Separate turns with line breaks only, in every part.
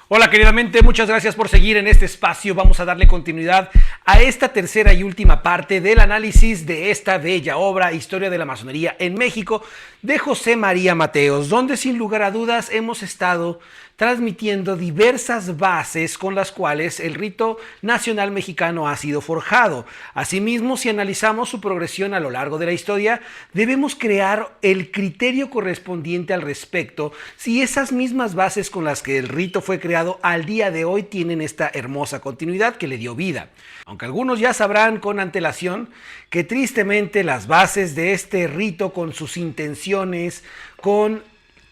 Hola queridamente, muchas gracias por seguir en este espacio. Vamos a darle continuidad a esta tercera y última parte del análisis de esta bella obra, Historia de la Masonería en México, de José María Mateos, donde sin lugar a dudas hemos estado transmitiendo diversas bases con las cuales el rito nacional mexicano ha sido forjado. Asimismo, si analizamos su progresión a lo largo de la historia, debemos crear el criterio correspondiente al respecto si esas mismas bases con las que el rito fue creado al día de hoy tienen esta hermosa continuidad que le dio vida. Aunque algunos ya sabrán con antelación que tristemente las bases de este rito, con sus intenciones, con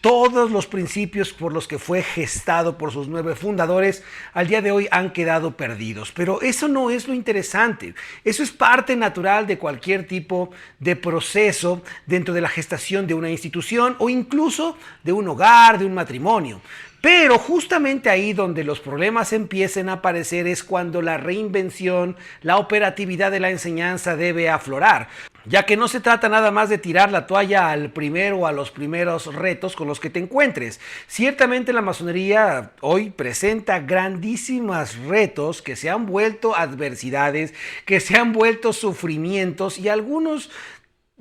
todos los principios por los que fue gestado por sus 9 fundadores, al día de hoy han quedado perdidos. Pero eso no es lo interesante. Eso es parte natural de cualquier tipo de proceso dentro de la gestación de una institución o incluso de un hogar, de un matrimonio. Pero justamente ahí donde los problemas empiecen a aparecer es cuando la reinvención, la operatividad de la enseñanza debe aflorar, ya que no se trata nada más de tirar la toalla al primero o a los primeros retos con los que te encuentres. Ciertamente la masonería hoy presenta grandísimos retos que se han vuelto adversidades, que se han vuelto sufrimientos y algunos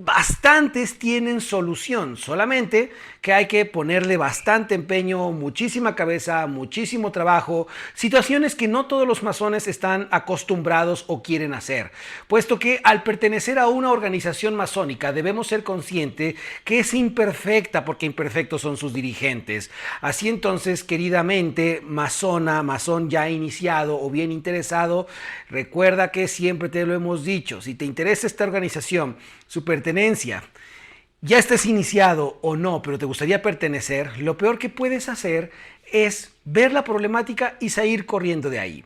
bastantes tienen solución, solamente que hay que ponerle bastante empeño, muchísima cabeza, muchísimo trabajo, situaciones que no todos los masones están acostumbrados o quieren hacer, puesto que al pertenecer a una organización masónica debemos ser conscientes que es imperfecta porque imperfectos son sus dirigentes. Así entonces, queridamente, masón ya iniciado o bien interesado, recuerda que siempre te lo hemos dicho, si te interesa esta organización, su pertenencia, ya estés iniciado o no, pero te gustaría pertenecer, lo peor que puedes hacer es ver la problemática y salir corriendo de ahí.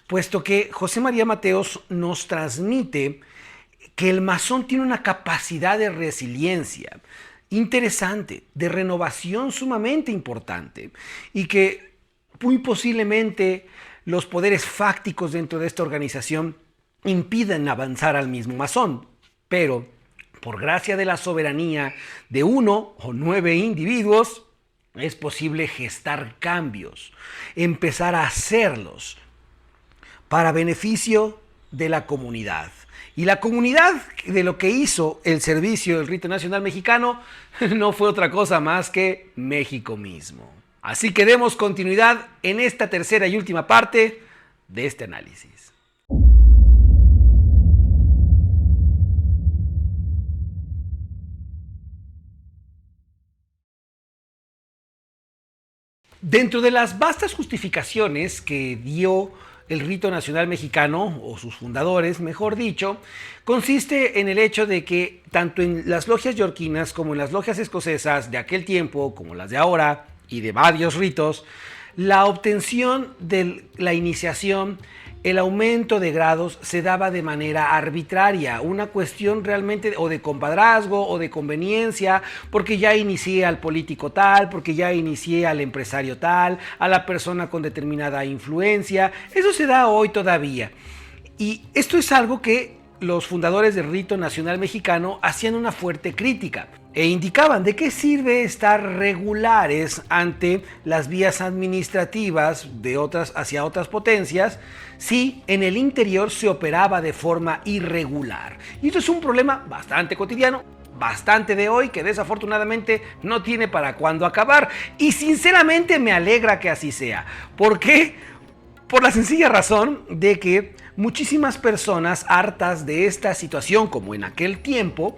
Puesto que José María Mateos nos transmite que el masón tiene una capacidad de resiliencia interesante, de renovación sumamente importante y que muy posiblemente los poderes fácticos dentro de esta organización impiden avanzar al mismo masón, pero por gracia de la soberanía de 1 o 9 individuos, es posible gestar cambios, empezar a hacerlos para beneficio de la comunidad. Y la comunidad de lo que hizo el servicio del Rito Nacional Mexicano no fue otra cosa más que México mismo. Así que demos continuidad en esta tercera y última parte de este análisis. Dentro de las vastas justificaciones que dio el Rito Nacional Mexicano, o sus fundadores, mejor dicho, consiste en el hecho de que tanto en las logias yorquinas como en las logias escocesas de aquel tiempo, como las de ahora, y de varios ritos, la obtención de la iniciación, el aumento de grados se daba de manera arbitraria, una cuestión realmente o de compadrazgo o de conveniencia, porque ya inicié al político tal, porque ya inicié al empresario tal, a la persona con determinada influencia. Eso se da hoy todavía. Y esto es algo que los fundadores del Rito Nacional Mexicano hacían una fuerte crítica e indicaban de qué sirve estar regulares ante las vías administrativas de otras hacia otras potencias si en el interior se operaba de forma irregular. Y esto es un problema bastante cotidiano, bastante de hoy, que desafortunadamente no tiene para cuándo acabar. Y sinceramente me alegra que así sea. ¿Por qué? Por la sencilla razón de que muchísimas personas hartas de esta situación, como en aquel tiempo,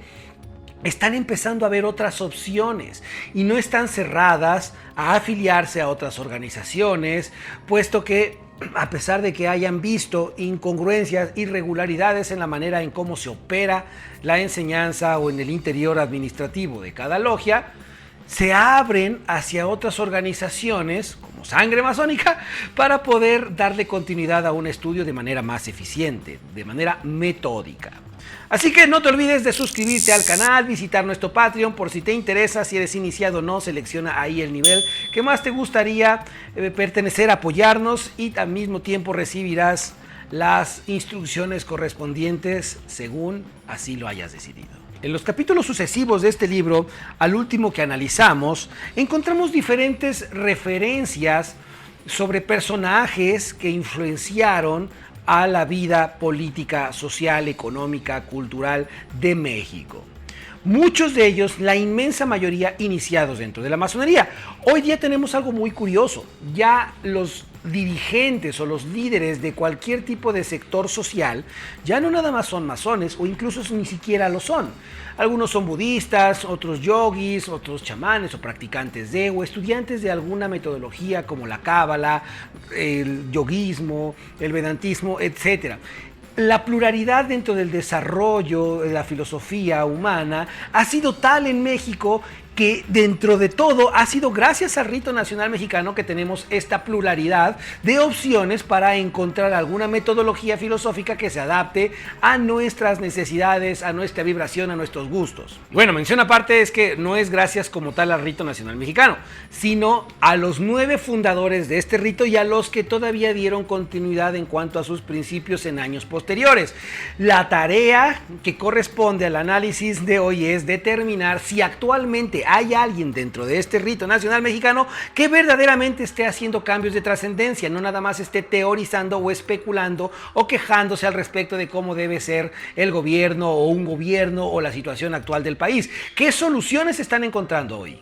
están empezando a ver otras opciones y no están cerradas a afiliarse a otras organizaciones, puesto que a pesar de que hayan visto incongruencias, irregularidades en la manera en cómo se opera la enseñanza o en el interior administrativo de cada logia, se abren hacia otras organizaciones como Sangre Masónica para poder darle continuidad a un estudio de manera más eficiente, de manera metódica. Así que no te olvides de suscribirte al canal, visitar nuestro Patreon por si te interesa, si eres iniciado o no, selecciona ahí el nivel que más te gustaría pertenecer, apoyarnos y al mismo tiempo recibirás las instrucciones correspondientes según así lo hayas decidido. En los capítulos sucesivos de este libro, al último que analizamos, encontramos diferentes referencias sobre personajes que influenciaron a la vida política, social, económica, cultural de México. Muchos de ellos, la inmensa mayoría, iniciados dentro de la masonería. Hoy día tenemos algo muy curioso. Ya los dirigentes o los líderes de cualquier tipo de sector social ya no nada más son masones o incluso ni siquiera lo son. Algunos son budistas, otros yogis, otros chamanes o practicantes de o estudiantes de alguna metodología como la cábala, el yoguismo, el vedantismo, etc. La pluralidad dentro del desarrollo de la filosofía humana ha sido tal en México que dentro de todo ha sido gracias al rito nacional mexicano que tenemos esta pluralidad de opciones para encontrar alguna metodología filosófica que se adapte a nuestras necesidades, a nuestra vibración, a nuestros gustos. Bueno, mención aparte es que no es gracias como tal al rito nacional mexicano, sino a los 9 fundadores de este rito y a los que todavía dieron continuidad en cuanto a sus principios en años posteriores. La tarea que corresponde al análisis de hoy es determinar si actualmente hay alguien dentro de este rito nacional mexicano que verdaderamente esté haciendo cambios de trascendencia, no nada más esté teorizando o especulando o quejándose al respecto de cómo debe ser el gobierno o un gobierno o la situación actual del país. ¿Qué soluciones se están encontrando hoy?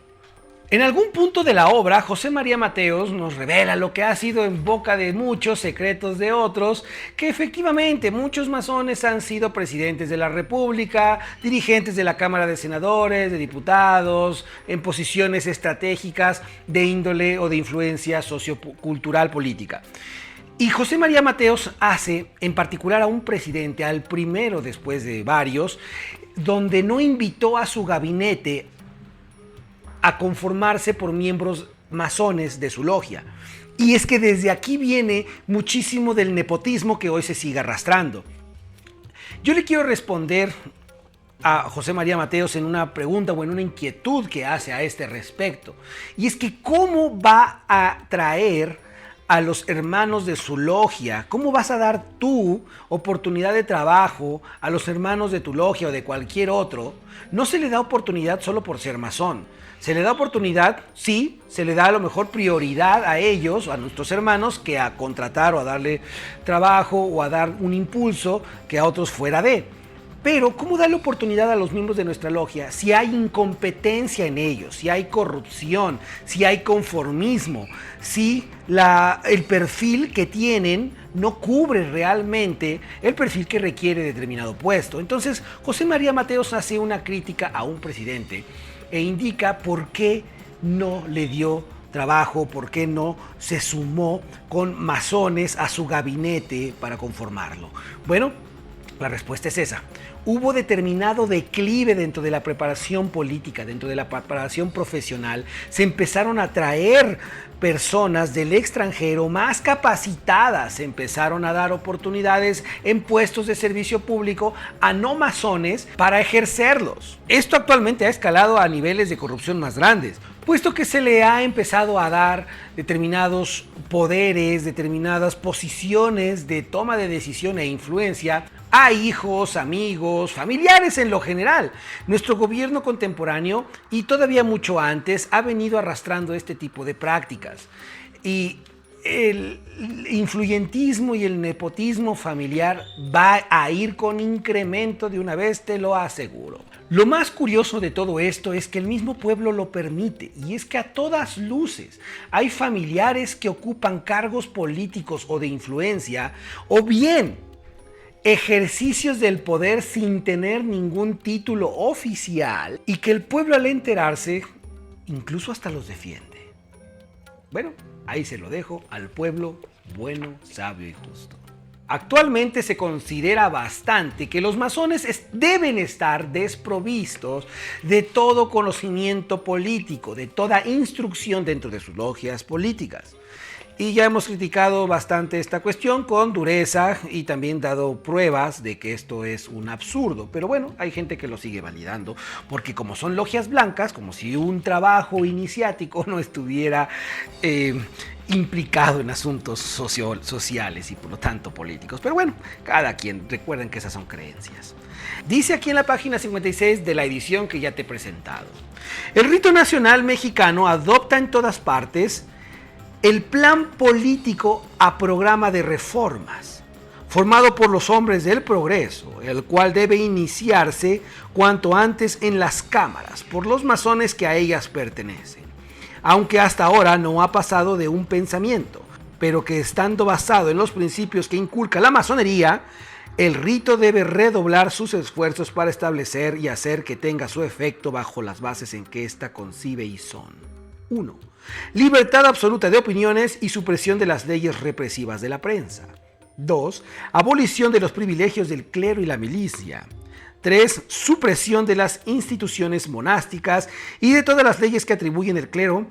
En algún punto de la obra, José María Mateos nos revela lo que ha sido en boca de muchos, secretos de otros, que efectivamente muchos masones han sido presidentes de la República, dirigentes de la Cámara de Senadores, de diputados, en posiciones estratégicas de índole o de influencia sociocultural política. Y José María Mateos hace, en particular a un presidente, al primero después de varios, donde no invitó a su gabinete a conformarse por miembros masones de su logia. Y es que desde aquí viene muchísimo del nepotismo que hoy se sigue arrastrando. Yo le quiero responder a José María Mateos en una pregunta o en una inquietud que hace a este respecto. Y es que ¿cómo va a traer a los hermanos de su logia? ¿Cómo vas a dar tú oportunidad de trabajo a los hermanos de tu logia o de cualquier otro? No se le da oportunidad solo por ser masón. Se le da oportunidad, sí, se le da a lo mejor prioridad a ellos, a nuestros hermanos, que a contratar o a darle trabajo o a dar un impulso que a otros fuera de. Pero, ¿cómo darle oportunidad a los miembros de nuestra logia si hay incompetencia en ellos, si hay corrupción, si hay conformismo, si el perfil que tienen no cubre realmente el perfil que requiere determinado puesto? Entonces, José María Mateos hace una crítica a un presidente e indica por qué no le dio trabajo, por qué no se sumó con masones a su gabinete para conformarlo. Bueno, la respuesta es esa. Hubo determinado declive dentro de la preparación política, dentro de la preparación profesional. Se empezaron a traer personas del extranjero más capacitadas, se empezaron a dar oportunidades en puestos de servicio público a no masones para ejercerlos. Esto actualmente ha escalado a niveles de corrupción más grandes, puesto que se le ha empezado a dar determinados poderes, determinadas posiciones de toma de decisión e influencia a hijos, amigos, familiares en lo general. Nuestro gobierno contemporáneo y todavía mucho antes ha venido arrastrando este tipo de prácticas. Y el influyentismo y el nepotismo familiar va a ir con incremento de una vez, te lo aseguro. Lo más curioso de todo esto es que el mismo pueblo lo permite, y es que a todas luces hay familiares que ocupan cargos políticos o de influencia, o bien ejercicios del poder sin tener ningún título oficial, y que el pueblo al enterarse incluso hasta los defiende. Bueno, ahí se lo dejo al pueblo bueno, sabio y justo. Actualmente se considera bastante que los masones deben estar desprovistos de todo conocimiento político, de toda instrucción dentro de sus logias políticas. Y ya hemos criticado bastante esta cuestión con dureza y también dado pruebas de que esto es un absurdo. Pero bueno, hay gente que lo sigue validando, porque como son logias blancas, como si un trabajo iniciático no estuviera implicado en asuntos sociales y por lo tanto políticos. Pero bueno, cada quien, recuerden que esas son creencias. Dice aquí en la página 56 de la edición que ya te he presentado: el rito nacional mexicano adopta en todas partes el plan político a programa de reformas, formado por los hombres del progreso, el cual debe iniciarse cuanto antes en las cámaras, por los masones que a ellas pertenecen, aunque hasta ahora no ha pasado de un pensamiento, pero que estando basado en los principios que inculca la masonería, el rito debe redoblar sus esfuerzos para establecer y hacer que tenga su efecto bajo las bases en que ésta concibe y son: 1. Libertad absoluta de opiniones y supresión de las leyes represivas de la prensa. 2. Abolición de los privilegios del clero y la milicia. 3. Supresión de las instituciones monásticas y de todas las leyes que atribuyen al clero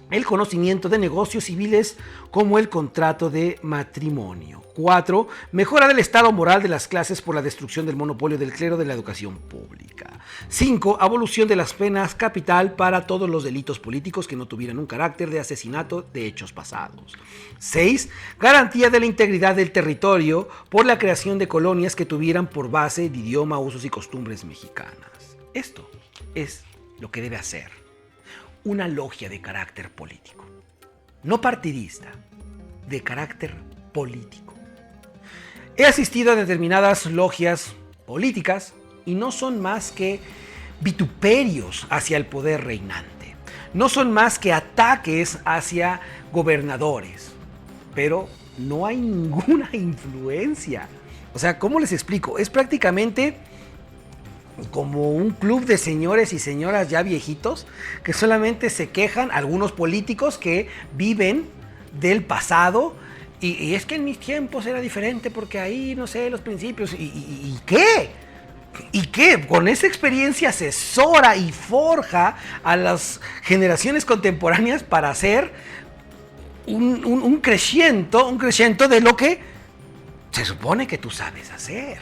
el conocimiento de negocios civiles como el contrato de matrimonio. 4. Mejora del estado moral de las clases por la destrucción del monopolio del clero de la educación pública. 5. Abolición de las penas capital para todos los delitos políticos que no tuvieran un carácter de asesinato de hechos pasados. 6. Garantía de la integridad del territorio por la creación de colonias que tuvieran por base de idioma, usos y costumbres mexicanas. Esto es lo que debe hacer una logia de carácter político, no partidista, de carácter político. He asistido a determinadas logias políticas y no son más que vituperios hacia el poder reinante, no son más que ataques hacia gobernadores, pero no hay ninguna influencia. O sea, ¿cómo les explico? Es prácticamente como un club de señores y señoras ya viejitos que solamente se quejan, algunos políticos que viven del pasado y es que en mis tiempos era diferente porque ahí, no sé, los principios. ¿Y qué? ¿Y qué? Con esa experiencia asesora y forja a las generaciones contemporáneas para hacer un crescendo de lo que se supone que tú sabes hacer.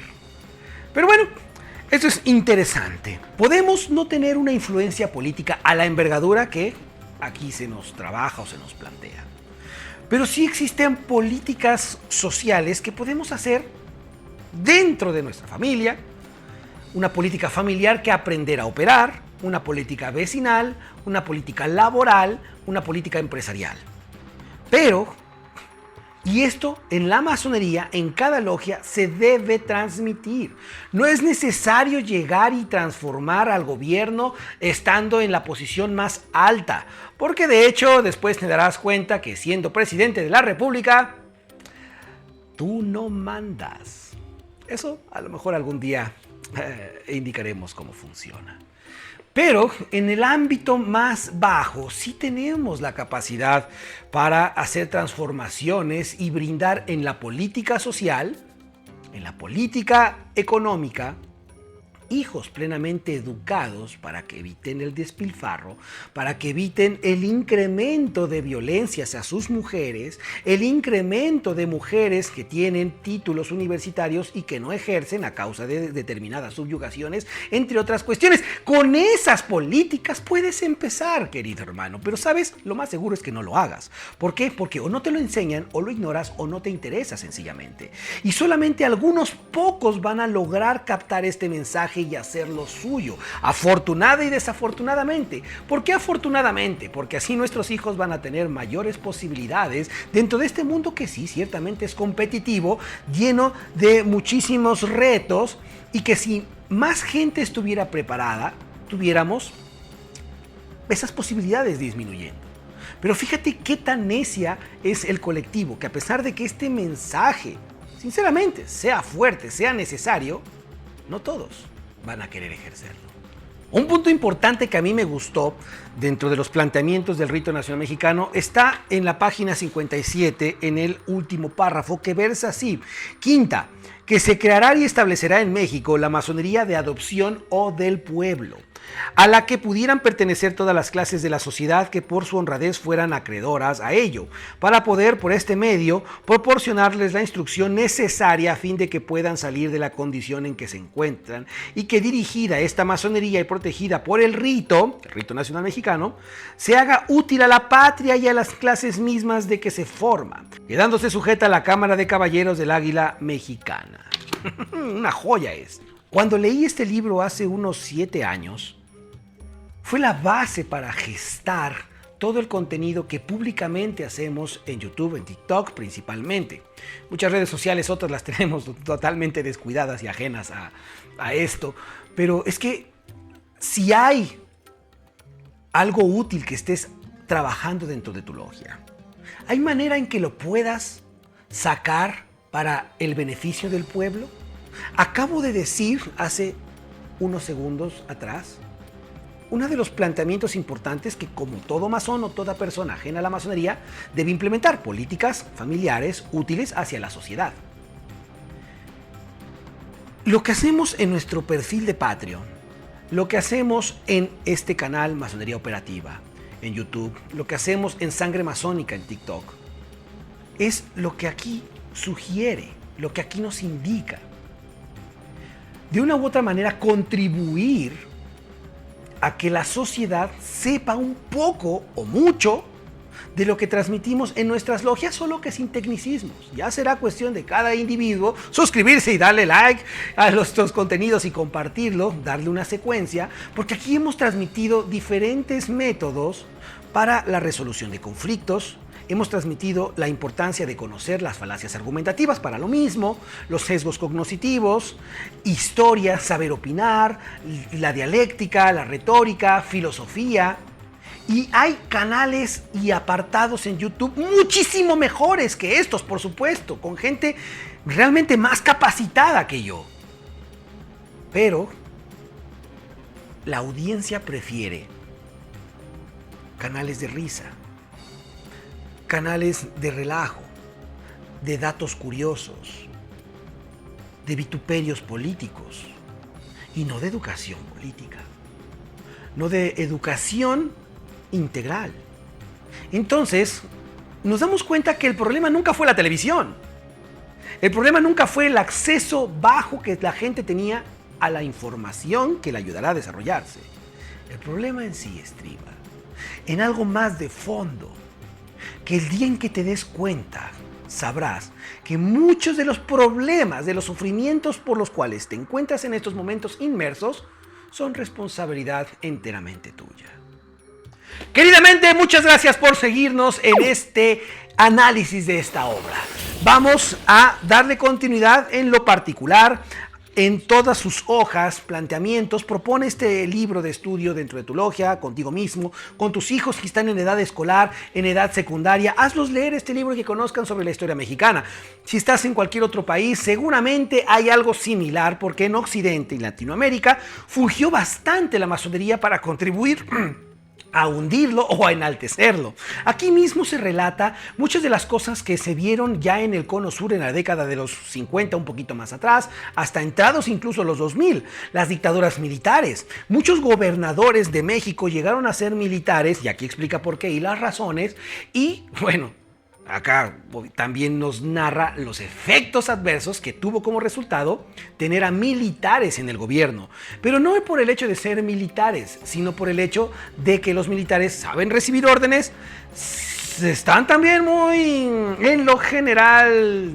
Pero bueno, esto es interesante. Podemos no tener una influencia política a la envergadura que aquí se nos trabaja o se nos plantea. Pero sí existen políticas sociales que podemos hacer dentro de nuestra familia, una política familiar que aprender a operar, una política vecinal, una política laboral, una política empresarial. Pero, y esto en la masonería, en cada logia, se debe transmitir. No es necesario llegar y transformar al gobierno estando en la posición más alta, porque de hecho después te darás cuenta que siendo presidente de la República, tú no mandas. Eso a lo mejor algún día indicaremos cómo funciona. Pero en el ámbito más bajo sí tenemos la capacidad para hacer transformaciones y brindar en la política social, en la política económica, hijos plenamente educados para que eviten el despilfarro, para que eviten el incremento de violencia hacia sus mujeres, el incremento de mujeres que tienen títulos universitarios y que no ejercen a causa de determinadas subyugaciones, entre otras cuestiones. Con esas políticas puedes empezar, querido hermano, pero sabes, lo más seguro es que no lo hagas. ¿Por qué? Porque o no te lo enseñan, o lo ignoras, o no te interesa sencillamente. Y solamente algunos pocos van a lograr captar este mensaje y hacerlo suyo, afortunada y desafortunadamente. ¿Por qué afortunadamente? Porque así nuestros hijos van a tener mayores posibilidades dentro de este mundo que sí, ciertamente es competitivo, lleno de muchísimos retos, y que si más gente estuviera preparada, tuviéramos esas posibilidades disminuyendo. Pero fíjate qué tan necia es el colectivo, que a pesar de que este mensaje, sinceramente, sea fuerte, sea necesario, no todos van a querer ejercerlo. Un punto importante que a mí me gustó dentro de los planteamientos del rito nacional mexicano está en la página 57, en el último párrafo, que versa así: quinta, que se creará y establecerá en México la masonería de adopción o del pueblo, a la que pudieran pertenecer todas las clases de la sociedad que por su honradez fueran acreedoras a ello, para poder por este medio proporcionarles la instrucción necesaria a fin de que puedan salir de la condición en que se encuentran, y que dirigida esta masonería y protegida por el rito nacional mexicano, se haga útil a la patria y a las clases mismas de que se forma, quedándose sujeta a la Cámara de Caballeros del Águila Mexicana. Una joya es. Cuando leí este libro hace unos 7 años, fue la base para gestar todo el contenido que públicamente hacemos en YouTube, en TikTok principalmente. Muchas redes sociales, otras las tenemos totalmente descuidadas y ajenas a esto. Pero es que si hay algo útil que estés trabajando dentro de tu logia, ¿hay manera en que lo puedas sacar para el beneficio del pueblo? Acabo de decir hace unos segundos atrás uno de los planteamientos importantes que, como todo masón o toda persona ajena a la masonería, debe implementar políticas familiares útiles hacia la sociedad. Lo que hacemos en nuestro perfil de Patreon, lo que hacemos en este canal Masonería Operativa en YouTube, lo que hacemos en Sangre Masónica en TikTok, es lo que aquí sugiere, lo que aquí nos indica. De una u otra manera, contribuir a que la sociedad sepa un poco o mucho de lo que transmitimos en nuestras logias, solo que sin tecnicismos. Ya será cuestión de cada individuo suscribirse y darle like a nuestros contenidos y compartirlo, darle una secuencia, porque aquí hemos transmitido diferentes métodos para la resolución de conflictos. Hemos transmitido la importancia de conocer las falacias argumentativas para lo mismo, los sesgos cognitivos, historia, saber opinar, la dialéctica, la retórica, filosofía. Y hay canales y apartados en YouTube muchísimo mejores que estos, por supuesto, con gente realmente más capacitada que yo. Pero la audiencia prefiere canales de risa, canales de relajo, de datos curiosos, de vituperios políticos y no de educación política, no de educación integral. Entonces, nos damos cuenta que el problema nunca fue la televisión. El problema nunca fue el acceso bajo que la gente tenía a la información que le ayudará a desarrollarse. El problema en sí estriba en algo más de fondo, que el día en que te des cuenta, sabrás que muchos de los problemas, de los sufrimientos por los cuales te encuentras en estos momentos inmersos, son responsabilidad enteramente tuya. Queridamente, muchas gracias por seguirnos en este análisis de esta obra. Vamos a darle continuidad en lo particular. En todas sus hojas, planteamientos, propone este libro de estudio dentro de tu logia, contigo mismo, con tus hijos que están en edad escolar, en edad secundaria. Hazlos leer este libro y que conozcan sobre la historia mexicana. Si estás en cualquier otro país, seguramente hay algo similar, porque en Occidente y Latinoamérica fungió bastante la masonería para contribuir a hundirlo o a enaltecerlo. Aquí mismo se relata muchas de las cosas que se vieron ya en el Cono Sur en la década de los 50, un poquito más atrás, hasta entrados incluso los 2000, las dictaduras militares. Muchos gobernadores de México llegaron a ser militares, y aquí explica por qué y las razones, y bueno, acá también nos narra los efectos adversos que tuvo como resultado tener a militares en el gobierno. Pero no por el hecho de ser militares, sino por el hecho de que los militares saben recibir órdenes, están también muy en lo general.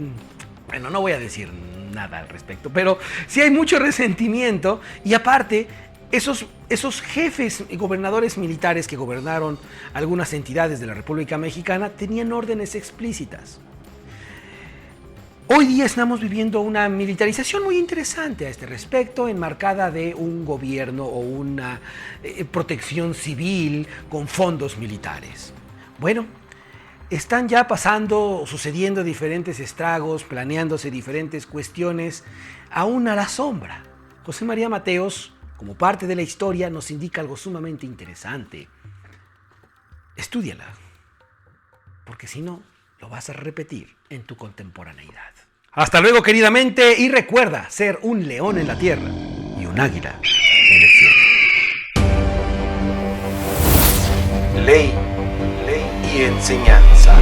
Bueno, no voy a decir nada al respecto, pero sí hay mucho resentimiento y aparte esos jefes y gobernadores militares que gobernaron algunas entidades de la República Mexicana tenían órdenes explícitas. Hoy día estamos viviendo una militarización muy interesante a este respecto, enmarcada de un gobierno o una protección civil con fondos militares. Bueno, están ya sucediendo diferentes estragos, planeándose diferentes cuestiones, aún a la sombra. José María Mateos, como parte de la historia, nos indica algo sumamente interesante. Estúdiala, porque si no, lo vas a repetir en tu contemporaneidad. Hasta luego, queridamente, y recuerda ser un león en la tierra y un águila en el cielo.
Ley y enseñanza.